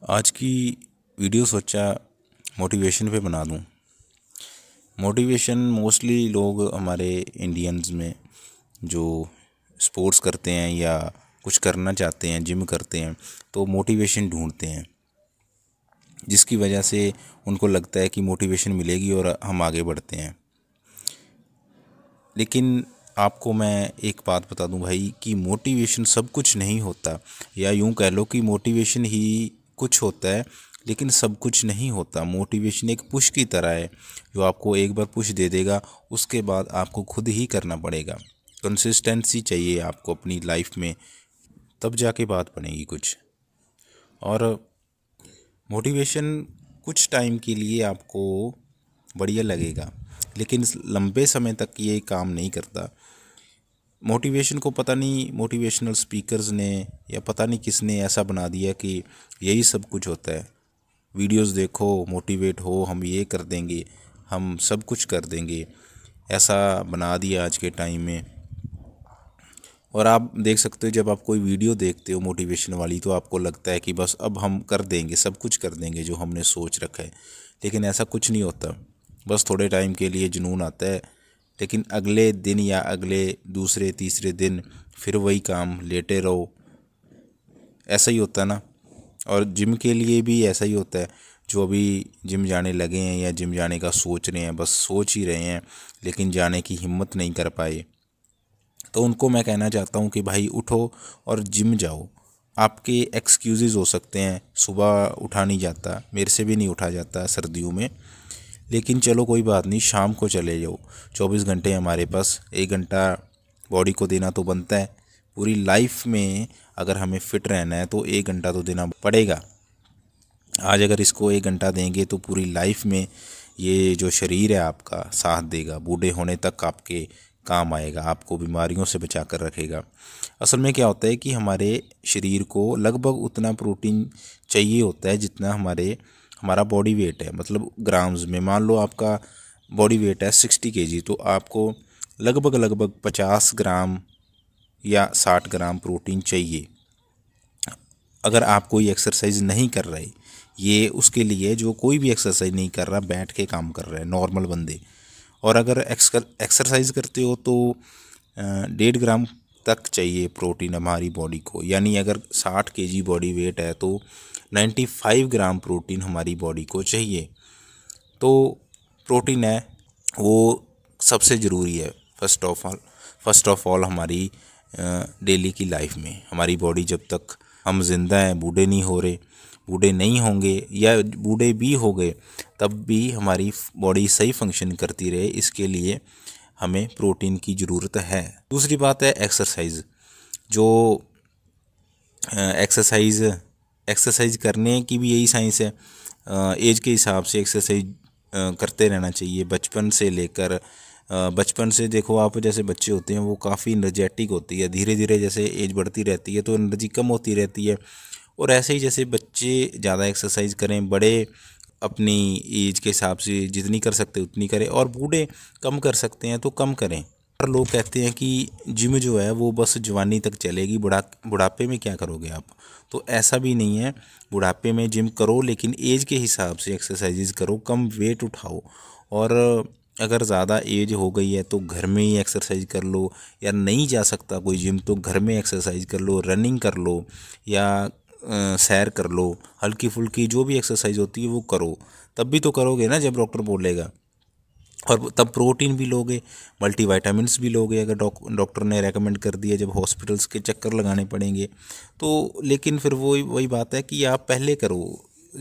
आज की वीडियो सोचा मोटिवेशन पे बना दूं। मोटिवेशन मोस्टली लोग हमारे इंडियंस में जो स्पोर्ट्स करते हैं या कुछ करना चाहते हैं, जिम करते हैं, तो मोटिवेशन ढूंढते हैं, जिसकी वजह से उनको लगता है कि मोटिवेशन मिलेगी और हम आगे बढ़ते हैं। लेकिन आपको मैं एक बात बता दूं भाई कि मोटिवेशन सब कुछ नहीं होता, या यूं कह लो कि मोटिवेशन ही कुछ होता है लेकिन सब कुछ नहीं होता। मोटिवेशन एक पुश की तरह है जो आपको एक बार पुश दे देगा, उसके बाद आपको खुद ही करना पड़ेगा। कंसिस्टेंसी चाहिए आपको अपनी लाइफ में, तब जाके बात बनेगी कुछ। और मोटिवेशन कुछ टाइम के लिए आपको बढ़िया लगेगा, लेकिन लंबे समय तक ये काम नहीं करता। मोटिवेशन को पता नहीं मोटिवेशनल स्पीकर्स ने या पता नहीं किसने ऐसा बना दिया कि यही सब कुछ होता है। वीडियोस देखो, मोटिवेट हो, हम ये कर देंगे, हम सब कुछ कर देंगे, ऐसा बना दिया आज के टाइम में। और आप देख सकते हो, जब आप कोई वीडियो देखते हो मोटिवेशन वाली, तो आपको लगता है कि बस अब हम कर देंगे, सब कुछ कर देंगे जो हमने सोच रखा है। लेकिन ऐसा कुछ नहीं होता। बस थोड़े टाइम के लिए जुनून आता है, लेकिन अगले दिन या अगले दूसरे तीसरे दिन फिर वही काम, लेटे रहो। ऐसा ही होता है ना। और जिम के लिए भी ऐसा ही होता है। जो अभी जिम जाने लगे हैं या जिम जाने का सोच रहे हैं, बस सोच ही रहे हैं लेकिन जाने की हिम्मत नहीं कर पाए, तो उनको मैं कहना चाहता हूँ कि भाई उठो और जिम जाओ। आपके एक्सक्यूज़ेस हो सकते हैं, सुबह उठा नहीं जाता, मेरे से भी नहीं उठा जाता सर्दियों में, लेकिन चलो कोई बात नहीं, शाम को चले जाओ। 24 घंटे हमारे पास, 1 घंटा बॉडी को देना तो बनता है। पूरी लाइफ में अगर हमें फ़िट रहना है तो 1 घंटा तो देना पड़ेगा। आज अगर इसको 1 घंटा देंगे तो पूरी लाइफ में ये जो शरीर है आपका साथ देगा, बूढ़े होने तक आपके काम आएगा, आपको बीमारियों से बचा कर रखेगा। असल में क्या होता है कि हमारे शरीर को लगभग उतना प्रोटीन चाहिए होता है जितना हमारा बॉडी वेट है। मतलब ग्राम्स में, मान लो आपका बॉडी वेट है 60 kg, तो आपको लगभग 50 ग्राम या 60 ग्राम प्रोटीन चाहिए। अगर आप कोई एक्सरसाइज नहीं कर रहे, ये उसके लिए जो कोई भी एक्सरसाइज नहीं कर रहा, बैठ के काम कर रहा है नॉर्मल बंदे, और अगर एक्सरसाइज करते हो तो 1.5 ग्राम तक चाहिए प्रोटीन हमारी बॉडी को। यानी अगर 60 kg बॉडी वेट है तो 95 ग्राम प्रोटीन हमारी बॉडी को चाहिए। तो प्रोटीन है वो सबसे ज़रूरी है। फर्स्ट ऑफ ऑल हमारी डेली की लाइफ में, हमारी बॉडी जब तक हम जिंदा हैं, बूढ़े नहीं हो रहे, बूढ़े नहीं होंगे या बूढ़े भी हो गए, तब भी हमारी बॉडी सही फंक्शन करती रहे, इसके लिए हमें प्रोटीन की ज़रूरत है। दूसरी बात है एक्सरसाइज। जो एक्सरसाइज करने की भी यही साइंस है। एज के हिसाब से एक्सरसाइज करते रहना चाहिए, बचपन से लेकर। बचपन से देखो आप, जैसे बच्चे होते हैं वो काफ़ी एनर्जेटिक होती है, धीरे धीरे जैसे एज बढ़ती रहती है तो एनर्जी कम होती रहती है। और ऐसे ही जैसे बच्चे ज़्यादा एक्सरसाइज करें, बड़े अपनी एज के हिसाब से जितनी कर सकते उतनी करें, और बूढ़े कम कर सकते हैं तो कम करें। पर लोग कहते हैं कि जिम जो है वो बस जवानी तक चलेगी, बुढ़ापे में क्या करोगे आप। तो ऐसा भी नहीं है। बुढ़ापे में जिम करो, लेकिन एज के हिसाब से एक्सरसाइजेज करो, कम वेट उठाओ। और अगर ज़्यादा एज हो गई है तो घर में ही एक्सरसाइज कर लो, या नहीं जा सकता कोई जिम तो घर में एक्सरसाइज कर लो, रनिंग कर लो, या सैर कर लो, हल्की फुल्की जो भी एक्सरसाइज होती है वो करो। तब भी तो करोगे ना जब डॉक्टर बोलेगा। और तब प्रोटीन भी लोगे, मल्टीविटामिन्स भी लोगे अगर डॉक्टर ने रेकमेंड कर दिया, जब हॉस्पिटल्स के चक्कर लगाने पड़ेंगे तो। लेकिन फिर वही बात है कि आप पहले करो।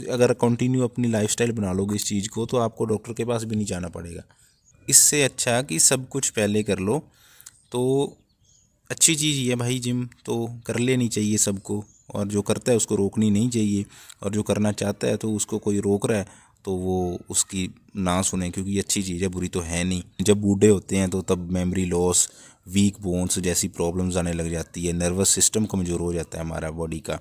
अगर कंटिन्यू अपनी लाइफस्टाइल बना लोगे इस चीज़ को, तो आपको डॉक्टर के पास भी नहीं जाना पड़ेगा। इससे अच्छा कि सब कुछ पहले कर लो। तो अच्छी चीज़ ये है भाई, जिम तो कर लेनी चाहिए सबको, और जो करता है उसको रोकनी नहीं चाहिए। और जो करना चाहता है तो उसको कोई रोक रहा है तो वो उसकी ना सुने, क्योंकि ये अच्छी चीज़ है, बुरी तो है नहीं। जब बूढ़े होते हैं तो तब मेमोरी लॉस, वीक बोन्स जैसी प्रॉब्लम्स आने लग जाती है, नर्वस सिस्टम कमज़ोर हो जाता है हमारा बॉडी का।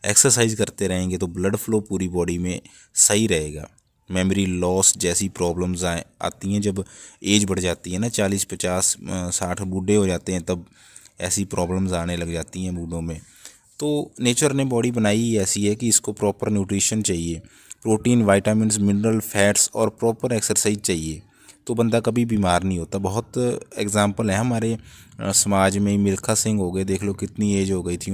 एक्सरसाइज करते रहेंगे तो ब्लड फ्लो पूरी बॉडी में सही रहेगा। मेमोरी लॉस जैसी प्रॉब्लम्स आती हैं जब एज बढ़ जाती है ना, 40 50 60 बूढ़े हो जाते हैं, तब ऐसी प्रॉब्लम्स आने लग जाती हैं बूढ़ों में। तो नेचर ने बॉडी बनाई ही ऐसी है कि इसको प्रॉपर न्यूट्रिशन चाहिए, प्रोटीन, विटामिन्स, मिनरल, फैट्स और प्रॉपर एक्सरसाइज चाहिए, तो बंदा कभी बीमार नहीं होता। बहुत एग्जांपल है हमारे समाज में। मिल्खा सिंह हो गए, देख लो कितनी एज हो गई थी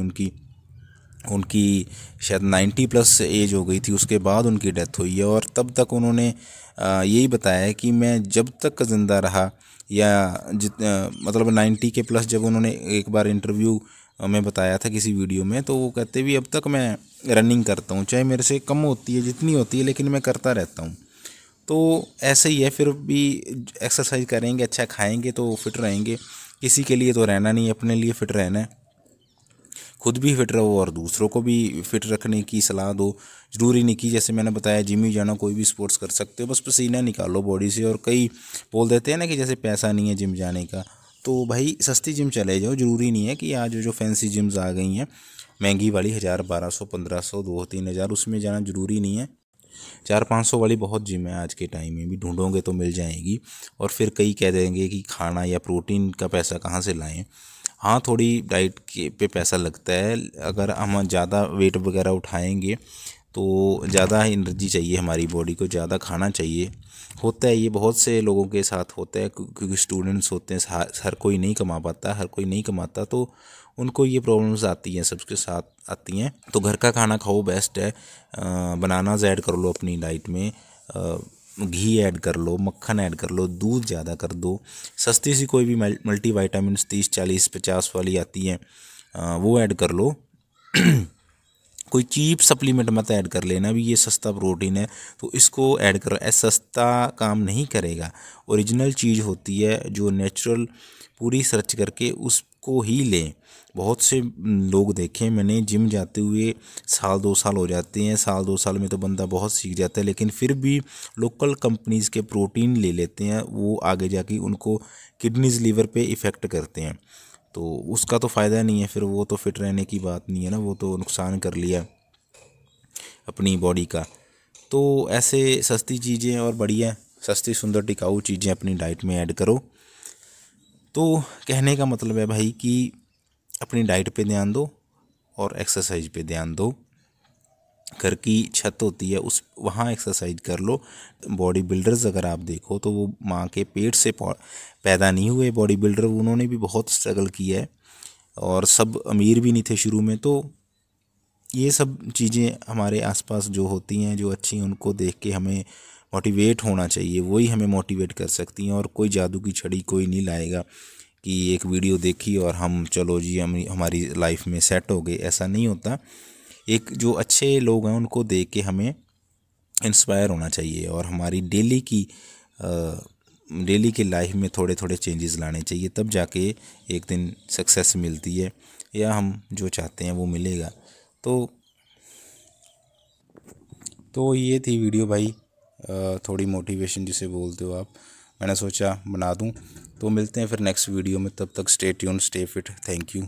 उनकी शायद 90+ एज हो गई थी, उसके बाद उनकी डेथ हुई है। और तब तक उन्होंने यही बताया है कि मैं जब तक ज़िंदा रहा, या मतलब 90 के प्लस, जब उन्होंने एक बार इंटरव्यू में बताया था किसी वीडियो में, तो वो कहते भी अब तक मैं रनिंग करता हूँ, चाहे मेरे से कम होती है जितनी होती है, लेकिन मैं करता रहता हूँ। तो ऐसे ही है, फिर भी एक्सरसाइज करेंगे, अच्छा खाएंगे तो फिट रहेंगे। किसी के लिए तो रहना नहीं, अपने लिए फिट रहना है। खुद भी फिट रहो और दूसरों को भी फिट रखने की सलाह दो। ज़रूरी नहीं कि जैसे मैंने बताया जिम ही जाना, कोई भी स्पोर्ट्स कर सकते हो, बस पसीना निकालो बॉडी से। और कई बोल देते हैं ना कि जैसे पैसा नहीं है जिम जाने का, तो भाई सस्ती जिम चले जाओ। ज़रूरी नहीं है कि आज जो फैंसी जिम्स आ गई हैं महंगी वाली 1000, 1200, 1500, 2-3 हज़ार, उसमें जाना ज़रूरी नहीं है। 400-500 वाली बहुत जिम है आज के टाइम में, भी ढूंढोगे तो मिल जाएगी। और फिर कई कह देंगे कि खाना या प्रोटीन का पैसा कहाँ से लाएं। हाँ, थोड़ी डाइट के पे पैसा लगता है। अगर हम ज़्यादा वेट वगैरह उठाएंगे तो ज़्यादा एनर्जी चाहिए, हमारी बॉडी को ज़्यादा खाना चाहिए। होता है ये, बहुत से लोगों के साथ होता है, क्योंकि स्टूडेंट्स होते हैं, हर कोई नहीं कमा पाता, हर कोई नहीं कमाता, तो उनको ये प्रॉब्लम्स आती हैं, सबके साथ आती हैं। तो घर का खाना खाओ, बेस्ट है। बनानाज ऐड कर लो अपनी डाइट में, घी ऐड कर लो, मक्खन ऐड कर लो, दूध ज़्यादा कर दो। सस्ती सी कोई भी मल्टी विटामिन्स 30, 40, 50 वाली आती हैं, वो ऐड कर लो। कोई चीप सप्लीमेंट मत ऐड कर लेना भी, ये सस्ता प्रोटीन है तो इसको ऐड करो। ऐसा सस्ता काम नहीं करेगा। ओरिजिनल चीज़ होती है जो नेचुरल, पूरी सर्च करके उसको ही लें। बहुत से लोग देखे मैंने जिम जाते हुए 1-2 साल हो जाते हैं, 1-2 साल में तो बंदा बहुत सीख जाता है, लेकिन फिर भी लोकल कंपनीज़ के प्रोटीन ले लेते हैं, वो आगे जाके उनको किडनीज, लीवर पे इफ़ेक्ट करते हैं, तो उसका तो फ़ायदा नहीं है। फिर वो तो फिट रहने की बात नहीं है ना, वो तो नुकसान कर लिया अपनी बॉडी का। तो ऐसे सस्ती चीज़ें और बढ़िया सस्ती सुंदर टिकाऊ चीज़ें अपनी डाइट में ऐड करो। तो कहने का मतलब है भाई कि अपनी डाइट पे ध्यान दो और एक्सरसाइज पे ध्यान दो। घर की छत होती है, उस वहाँ एक्सरसाइज कर लो। बॉडी बिल्डर्स अगर आप देखो तो वो माँ के पेट से पैदा नहीं हुए बॉडी बिल्डर, उन्होंने भी बहुत स्ट्रगल किया है, और सब अमीर भी नहीं थे शुरू में। तो ये सब चीज़ें हमारे आसपास जो होती हैं, जो अच्छी, उनको देख के हमें मोटिवेट होना चाहिए, वही हमें मोटिवेट कर सकती हैं। और कोई जादू की छड़ी कोई नहीं लाएगा कि एक वीडियो देखी और हम चलो जी हम हमारी लाइफ में सेट हो गए, ऐसा नहीं होता। एक जो अच्छे लोग हैं उनको देख के हमें इंस्पायर होना चाहिए, और हमारी डेली की लाइफ में थोड़े थोड़े चेंजेस लाने चाहिए, तब जाके एक दिन सक्सेस मिलती है, या हम जो चाहते हैं वो मिलेगा। तो ये थी वीडियो भाई, थोड़ी मोटिवेशन जिसे बोलते हो आप, मैंने सोचा बना दूं। तो मिलते हैं फिर नेक्स्ट वीडियो में, तब तक stay tune, stay fit, thank you.